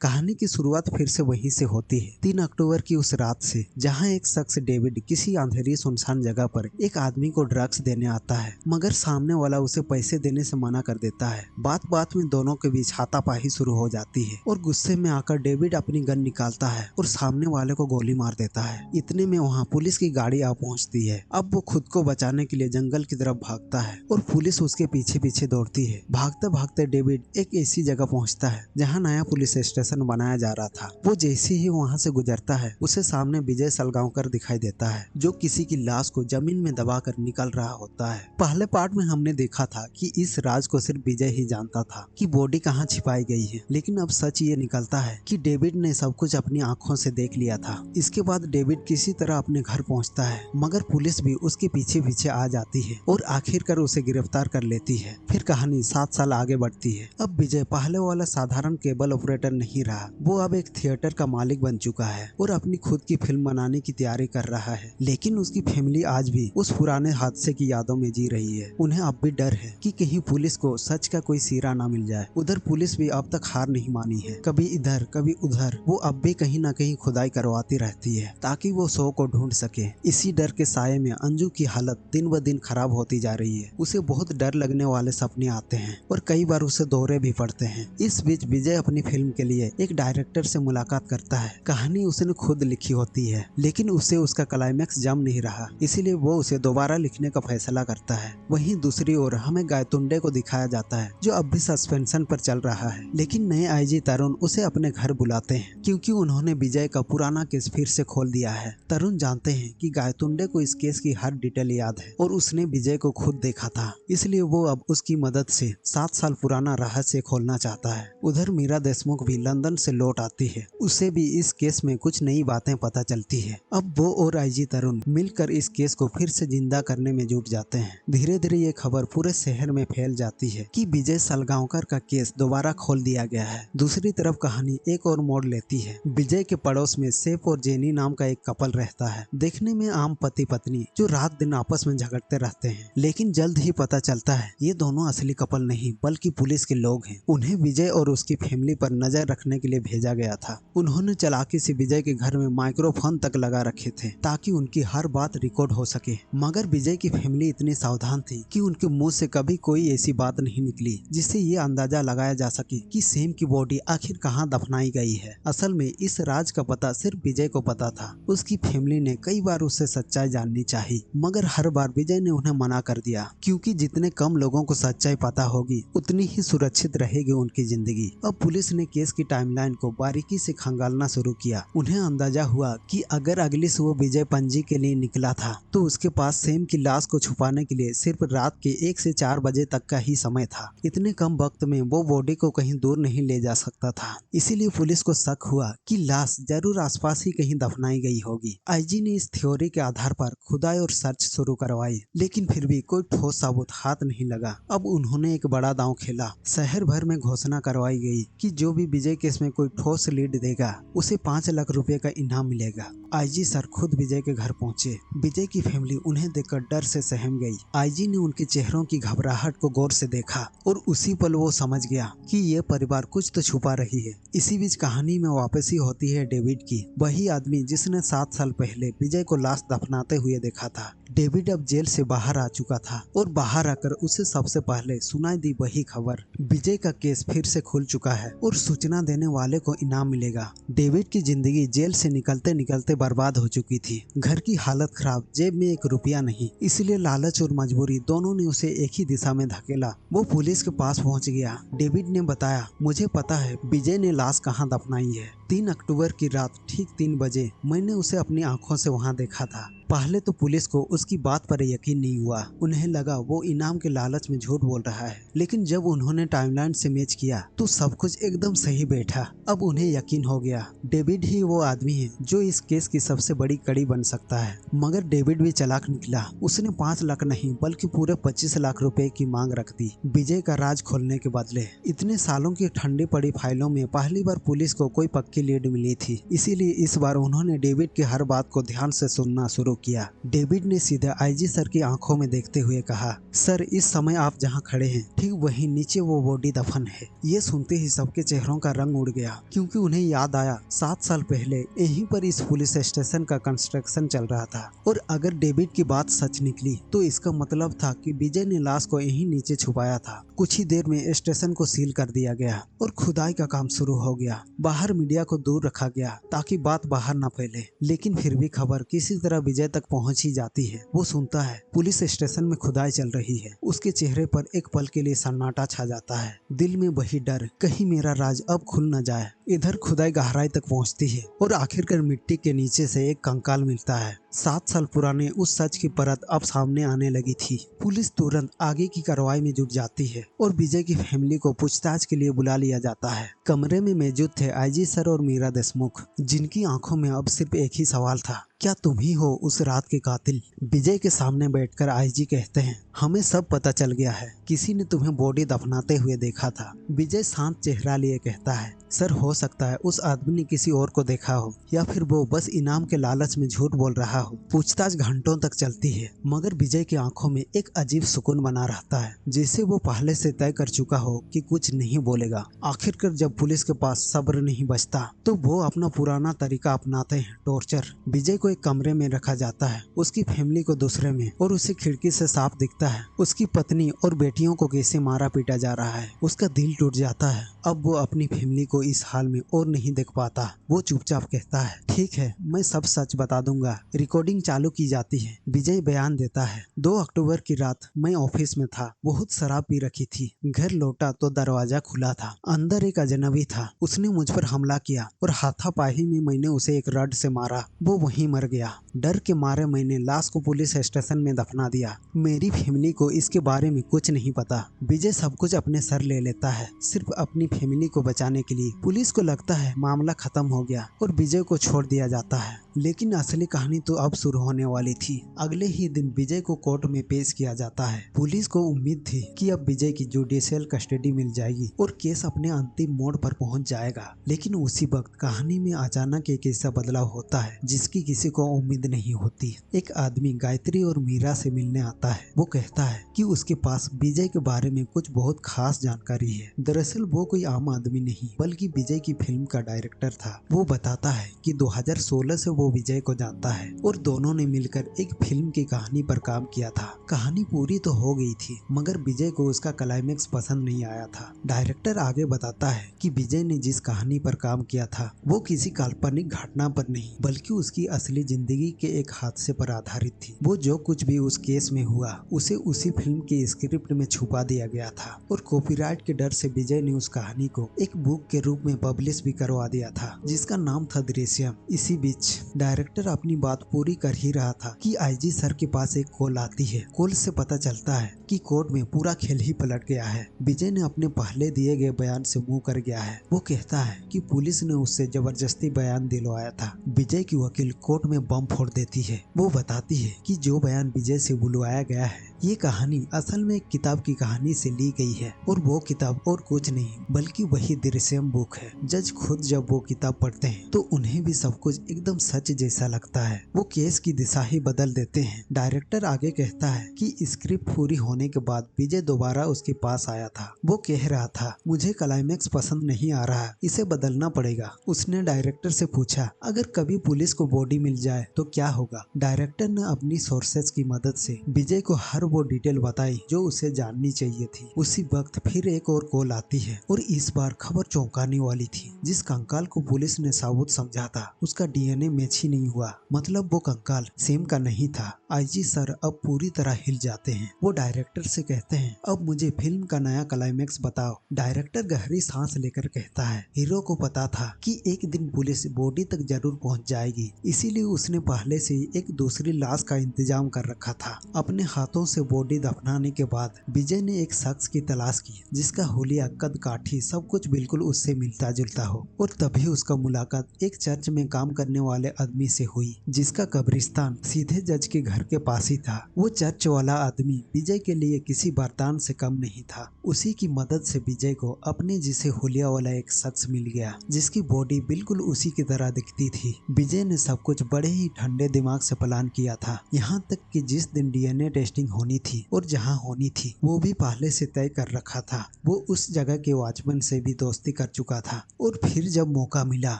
कहानी की शुरुआत फिर से वहीं से होती है, 3 अक्टूबर की उस रात से, जहां एक शख्स डेविड किसी अंधेरी सुनसान जगह पर एक आदमी को ड्रग्स देने आता है, मगर सामने वाला उसे पैसे देने से मना कर देता है। बात बात में दोनों के बीच हाथापाई शुरू हो जाती है और गुस्से में आकर डेविड अपनी गन निकालता है और सामने वाले को गोली मार देता है। इतने में वहाँ पुलिस की गाड़ी आ पहुँचती है। अब वो खुद को बचाने के लिए जंगल की तरफ भागता है और पुलिस उसके पीछे पीछे दौड़ती है। भागते भागते डेविड एक ऐसी जगह पहुँचता है जहाँ नया पुलिस स्टेशन बनाया जा रहा था। वो जैसे ही वहाँ से गुजरता है, उसे सामने विजय सलगांवकर दिखाई देता है, जो किसी की लाश को जमीन में दबाकर निकल रहा होता है। पहले पार्ट में हमने देखा था कि इस राज को सिर्फ विजय ही जानता था कि बॉडी कहाँ छिपाई गई है, लेकिन अब सच ये निकलता है कि डेविड ने सब कुछ अपनी आंखों से देख लिया था। इसके बाद डेविड किसी तरह अपने घर पहुँचता है, मगर पुलिस भी उसके पीछे पीछे आ जाती है और आखिरकार उसे गिरफ्तार कर लेती है। फिर कहानी 7 साल आगे बढ़ती है। अब विजय पहले वाला साधारण केबल ऑपरेटर नहीं रहा, वो अब एक थिएटर का मालिक बन चुका है और अपनी खुद की फिल्म बनाने की तैयारी कर रहा है। लेकिन उसकी फैमिली आज भी उस पुराने हादसे की यादों में जी रही है। उन्हें अब भी डर है कि कहीं पुलिस को सच का कोई सिरा ना मिल जाए। उधर पुलिस भी अब तक हार नहीं मानी है, कभी इधर कभी उधर वो अब भी कहीं ना कहीं खुदाई करवाती रहती है ताकि वो शव को ढूंढ सके। इसी डर के साये में अंजू की हालत दिन ब दिन खराब होती जा रही है। उसे बहुत डर लगने वाले सपने आते हैं और कई बार उसे दौरे भी पड़ते हैं। इस बीच विजय अपनी फिल्म के लिए एक डायरेक्टर से मुलाकात करता है। कहानी उसने खुद लिखी होती है, लेकिन उसे उसका क्लाइमैक्स जम नहीं रहा, इसीलिए वो उसे दोबारा लिखने का फैसला करता है। वहीं दूसरी ओर हमें गायतुंडे को दिखाया जाता है, जो अब भी सस्पेंशन पर चल रहा है। लेकिन नए आईजी तरुण उसे अपने घर बुलाते हैं क्योंकि उन्होंने विजय का पुराना केस फिर से खोल दिया है। तरुण जानते हैं कि गायतुंडे को इस केस की हर डिटेल याद है और उसने विजय को खुद देखा था, इसलिए वो अब उसकी मदद से 7 साल पुराना रहस्य खोलना चाहता है। उधर मीरा देशमुख भी लंदन से लौट आती है, उसे भी इस केस में कुछ नई बातें पता चलती है। अब वो और आईजी तरुण मिलकर इस केस को फिर से जिंदा करने में जुट जाते हैं। धीरे धीरे ये खबर पूरे शहर में फैल जाती है कि विजय सलगांवकर का केस दोबारा खोल दिया गया है। दूसरी तरफ कहानी एक और मोड़ लेती है। विजय के पड़ोस में सैफ और जेनी नाम का एक कपल रहता है, देखने में आम पति पत्नी जो रात दिन आपस में झगड़ते रहते हैं। लेकिन जल्द ही पता चलता है ये दोनों असली कपल नहीं बल्कि पुलिस के लोग हैं। उन्हें विजय और उसकी फैमिली पर नजर रखने के लिए भेजा गया था। उन्होंने चालाकी से विजय के घर में माइक्रोफोन तक लगा रखे थे ताकि उनकी हर बात रिकॉर्ड हो सके। मगर विजय की फैमिली इतनी सावधान थी कि उनके मुंह से कभी कोई ऐसी बात नहीं निकली जिससे ये अंदाजा लगाया जा सके कि सैम की बॉडी आखिर कहाँ दफनाई गई है। असल में इस राज का पता सिर्फ विजय को पता था। उसकी फैमिली ने कई बार उससे सच्चाई जाननी चाहिए, मगर हर बार विजय ने उन्हें मना कर दिया, क्योंकि जितने कम लोगों को सच्चाई पता होगी उतनी ही सुरक्षित रहेगी उनकी जिंदगी। अब पुलिस ने केस की टाइमलाइन को बारीकी से खंगालना शुरू किया। उन्हें अंदाजा हुआ कि अगर अगली सुबह विजय पंजी के लिए निकला था तो उसके पास सैम की लाश को छुपाने के लिए सिर्फ रात के 1 से 4 बजे तक का ही समय था। इतने कम वक्त में वो बॉडी को कहीं दूर नहीं ले जा सकता था, इसीलिए पुलिस को शक हुआ कि लाश जरूर आसपास ही कहीं दफनाई गई होगी। आईजी ने इस थ्योरी के आधार पर खुदाई और सर्च शुरू करवाई, लेकिन फिर भी कोई ठोस सबूत हाथ नहीं लगा। अब उन्होंने एक बड़ा दांव खेला। शहर भर में घोषणा करवाई गई कि जो भी विजय केस में कोई ठोस लीड देगा उसे 5 लाख रुपए का इनाम मिलेगा। आईजी सर खुद विजय के घर पहुंचे। विजय की फैमिली उन्हें देखकर डर से सहम गई। आईजी ने उनके चेहरों की घबराहट को गौर से देखा और उसी पल वो समझ गया कि ये परिवार कुछ तो छुपा रही है। इसी बीच कहानी में वापसी होती है डेविड की, वही आदमी जिसने 7 साल पहले विजय को लाश दफनाते हुए देखा था। डेविड अब जेल से बाहर आ चुका था और बाहर आकर उसे सबसे पहले सुनाई दी वही खबर, विजय का केस फिर से खुल चुका है और सूचना देने वाले को इनाम मिलेगा। डेविड की जिंदगी जेल से निकलते निकलते बर्बाद हो चुकी थी। घर की हालत खराब, जेब में 1 रुपया नहीं, इसलिए लालच और मजबूरी दोनों ने उसे एक ही दिशा में धकेला। वो पुलिस के पास पहुंच गया। डेविड ने बताया, मुझे पता है विजय ने लाश कहाँ दफनाई है। 3 अक्टूबर की रात ठीक 3 बजे मैंने उसे अपनी आंखों से वहाँ देखा था। पहले तो पुलिस को उसकी बात पर यकीन नहीं हुआ। उन्हें लगा वो इनाम के लालच में झूठ बोल रहा है, लेकिन जब उन्होंने टाइमलाइन से मैच किया तो सब कुछ एकदम सही बैठा। अब उन्हें यकीन हो गया डेविड ही वो आदमी है जो इस केस की सबसे बड़ी कड़ी बन सकता है। मगर डेविड भी चालाक निकला। उसने 5 लाख नहीं बल्कि पूरे 25 लाख रुपए की मांग रख दी विजय का राज खोलने के बदले। इतने सालों की ठंडी पड़ी फाइलों में पहली बार पुलिस को कोई पक्की लीड मिली थी, इसीलिए इस बार उन्होंने डेविड की हर बात को ध्यान से सुनना शुरू किया। डेविड ने सीधे आईजी सर की आंखों में देखते हुए कहा, सर इस समय आप जहाँ खड़े हैं ठीक वहीं नीचे वो बॉडी दफन है। ये सुनते ही सबके चेहरों का रंग उड़ गया, क्योंकि उन्हें याद आया 7 साल पहले यहीं पर इस पुलिस स्टेशन का कंस्ट्रक्शन चल रहा था। और अगर डेविड की बात सच निकली तो इसका मतलब था कि विजय ने लाश को यहीं नीचे छुपाया था। कुछ ही देर में स्टेशन को सील कर दिया गया और खुदाई का काम शुरू हो गया। बाहर मीडिया को दूर रखा गया ताकि बात बाहर न फैले, लेकिन फिर भी खबर किसी तरह विजय तक पहुंच ही जाती है। वो सुनता है पुलिस स्टेशन में खुदाई चल रही है। उसके चेहरे पर एक पल के लिए सन्नाटा छा जाता है। दिल में वही डर, कहीं मेरा राज अब खुल न जाए। इधर खुदाई गहराई तक पहुंचती है और आखिरकार मिट्टी के नीचे से एक कंकाल मिलता है। 7 साल पुराने उस सच की परत अब सामने आने लगी थी। पुलिस तुरंत आगे की कार्रवाई में जुट जाती है और विजय की फैमिली को पूछताछ के लिए बुला लिया जाता है। कमरे में मौजूद थे आईजी सर और मीरा देशमुख, जिनकी आंखों में अब सिर्फ एक ही सवाल था, क्या तुम ही हो उस रात के कातिल? विजय के सामने बैठकर आईजी कहते हैं, हमें सब पता चल गया है, किसी ने तुम्हें बॉडी दफनाते हुए देखा था। विजय शांत चेहरा लिए कहता है, सर हो सकता है उस आदमी ने किसी और को देखा हो या फिर वो बस इनाम के लालच में झूठ बोल रहा हो। पूछताछ घंटों तक चलती है, मगर विजय की आंखों में एक अजीब सुकून बना रहता है, जैसे वो पहले से तय कर चुका हो कि कुछ नहीं बोलेगा। आखिरकार जब पुलिस के पास सब्र नहीं बचता तो वो अपना पुराना तरीका अपनाते हैं, टॉर्चर। विजय को एक कमरे में रखा जाता है, उसकी फैमिली को दूसरे में, और उसे खिड़की से साफ दिखता है उसकी पत्नी और बेटियों को कैसे मारा पीटा जा रहा है। उसका दिल टूट जाता है। अब वो अपनी फैमिली को इस हाल में और नहीं देख पाता। वो चुपचाप कहता है, ठीक है मैं सब सच बता दूंगा। रिकॉर्डिंग चालू की जाती है। विजय बयान देता है, 2 अक्टूबर की रात मैं ऑफिस में था, बहुत शराब पी रखी थी। घर लौटा तो दरवाजा खुला था, अंदर एक अजनबी था। उसने मुझ पर हमला किया और हाथापाई में मैंने उसे एक रड से मारा। वो वहीं मर गया। डर के मारे मैंने लाश को पुलिस स्टेशन में दफना दिया। मेरी फैमिली को इसके बारे में कुछ नहीं पता। विजय सब कुछ अपने सर ले लेता है, सिर्फ अपनी फैमिली को बचाने के लिए। पुलिस को लगता है मामला खत्म हो गया और विजय को छोड़ दिया जाता है, लेकिन असली कहानी तो अब शुरू होने वाली थी। अगले ही दिन विजय को कोर्ट में पेश किया जाता है। पुलिस को उम्मीद थी कि अब विजय की जुडिशियल कस्टडी मिल जाएगी और केस अपने अंतिम मोड़ पर पहुंच जाएगा, लेकिन उसी वक्त कहानी में अचानक एक ऐसा बदलाव होता है जिसकी किसी को उम्मीद नहीं होती। एक आदमी गायत्री और मीरा से मिलने आता है। वो कहता है कि उसके पास विजय के बारे में कुछ बहुत खास जानकारी है। दरअसल वो कोई आम आदमी नहीं बल्कि विजय की फिल्म का डायरेक्टर था। वो बताता है कि 2016 से वो विजय को जानता है और दोनों ने मिलकर एक फिल्म की कहानी पर काम किया था। कहानी पूरी तो हो गई थी, मगर विजय को उसका क्लाइमेक्स पसंद नहीं आया था। डायरेक्टर आगे बताता है कि विजय ने जिस कहानी पर काम किया था वो किसी काल्पनिक घटना पर नहीं बल्कि उसकी असली जिंदगी के एक हादसे पर आधारित थी। वो जो कुछ भी उस केस में हुआ उसे उसी फिल्म के स्क्रिप्ट में छुपा दिया गया था और कॉपीराइट के डर से विजय ने उस कहानी को एक बुक के रूप में पब्लिश भी करवा दिया था, जिसका नाम था दृश्यम। इसी बीच डायरेक्टर अपनी बात पूरी कर ही रहा था कि आईजी सर के पास एक कॉल आती है। कॉल से पता चलता है कि कोर्ट में पूरा खेल ही पलट गया है। विजय ने अपने पहले दिए गए बयान से मुंह कर गया है। वो कहता है कि पुलिस ने उससे जबरदस्ती बयान दिलवाया था। विजय की वकील कोर्ट में बम फोड़ देती है। वो बताती है कि जो बयान विजय से बुलवाया गया है ये कहानी असल में एक किताब की कहानी से ली गई है और वो किताब और कुछ नहीं बल्कि वही दृश्यम बुक है। जज खुद जब वो किताब पढ़ते हैं तो उन्हें भी सब कुछ एकदम सच जैसा लगता है। वो केस की दिशा ही बदल देते हैं। डायरेक्टर आगे कहता है कि स्क्रिप्ट पूरी होने के बाद विजय दोबारा उसके पास आया था। वो कह रहा था, मुझे क्लाइमेक्स पसंद नहीं आ रहा, इसे बदलना पड़ेगा। उसने डायरेक्टर से पूछा, अगर कभी पुलिस को बॉडी मिल जाए तो क्या होगा? डायरेक्टर ने अपनी सोर्सेज की मदद से विजय को हर वो डिटेल बताई जो उसे जाननी चाहिए थी। उसी वक्त फिर एक और कॉल आती है और इस बार खबर चौंकाने वाली थी। जिस कंकाल को पुलिस ने साबुत समझा था उसका डीएनए मैच ही नहीं हुआ। मतलब वो कंकाल सेम का नहीं था। आईजी सर अब पूरी तरह हिल जाते हैं। वो डायरेक्टर से कहते हैं, अब मुझे फिल्म का नया क्लाइमेक्स बताओ। डायरेक्टर गहरी सांस लेकर कहता है, हीरो को पता था कि एक दिन पुलिस बॉडी तक जरूर पहुंच जाएगी, इसीलिए उसने पहले से एक दूसरी लाश का इंतजाम कर रखा था। अपने हाथों से बॉडी दफनाने के बाद विजय ने एक शख्स की तलाश की जिसका हुलिया, कद काठी सब कुछ बिल्कुल उससे मिलता जुलता हो। और तभी उसका मुलाकात एक चर्च में काम करने वाले आदमी से हुई जिसका कब्रिस्तान सीधे जज के घर के पास ही था। वो चर्च वाला आदमी विजय के लिए किसी वरदान से कम नहीं था। उसी की मदद से विजय को अपने जिसे हुलिया वाला एक शख्स मिल गया जिसकी बॉडी बिल्कुल उसी की तरह दिखती थी। विजय ने सब कुछ बड़े ही ठंडे दिमाग से प्लान किया था, यहाँ तक कि जिस दिन डीएनए टेस्टिंग होनी थी और जहाँ होनी थी वो भी पहले से तय कर रखा था। वो उस जगह के वॉचमैन से भी दोस्ती कर चुका था। और फिर जब मौका मिला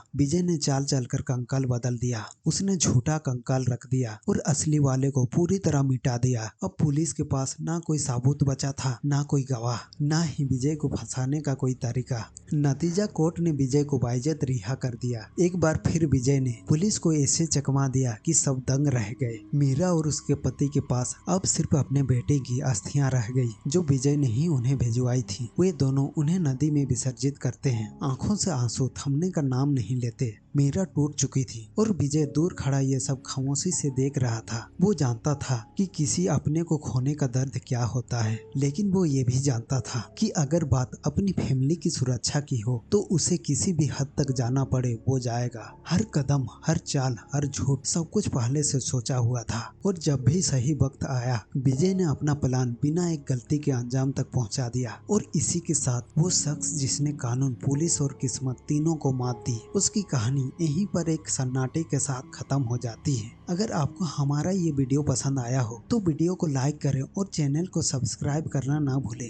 विजय ने चाल चलकर कंकाल बदल दिया। उसने झूठा कंकाल रख दिया और असली वाले को पूरी तरह मिटा दिया। अब पुलिस के पास ना कोई सबूत बचा था, ना कोई गवाह, ना ही विजय को फंसाने का कोई तरीका। नतीजा कोर्ट ने विजय को बाइज्जत रिहा कर दिया। एक बार फिर विजय ने पुलिस को ऐसे चकमा दिया कि सब दंग रह गए। मीरा और उसके पति के पास अब सिर्फ अपने बेटे की अस्थियां रह गई जो विजय ने ही उन्हें भिजवाई थी। वे दोनों उन्हें नदी में विसर्जित करते हैं। आंखों से आंसू थमने का नाम नहीं लेते। मीरा टूट चुकी थी और विजय दूर खड़ा ये सब खामोशी से देख रहा था। वो जानता था कि किसी अपने को खोने का दर्द क्या होता है, लेकिन वो ये भी जानता था कि अगर बात अपनी फैमिली की सुरक्षा की हो तो उसे किसी भी हद तक जाना पड़े वो जाएगा। हर कदम, हर चाल, हर झूठ सब कुछ पहले से सोचा हुआ था। और जब भी सही वक्त आया विजय ने अपना प्लान बिना एक गलती के अंजाम तक पहुंचा दिया। और इसी के साथ वो शख्स जिसने कानून, पुलिस और किस्मत तीनों को मात दी, उसकी कहानी यहीं पर एक सन्नाटे के साथ खत्म हो जाती है। अगर आपको हमारा ये वीडियो पसंद आया हो तो वीडियो को लाइक करें और चैनल को सब्सक्राइब करना ना भूलें।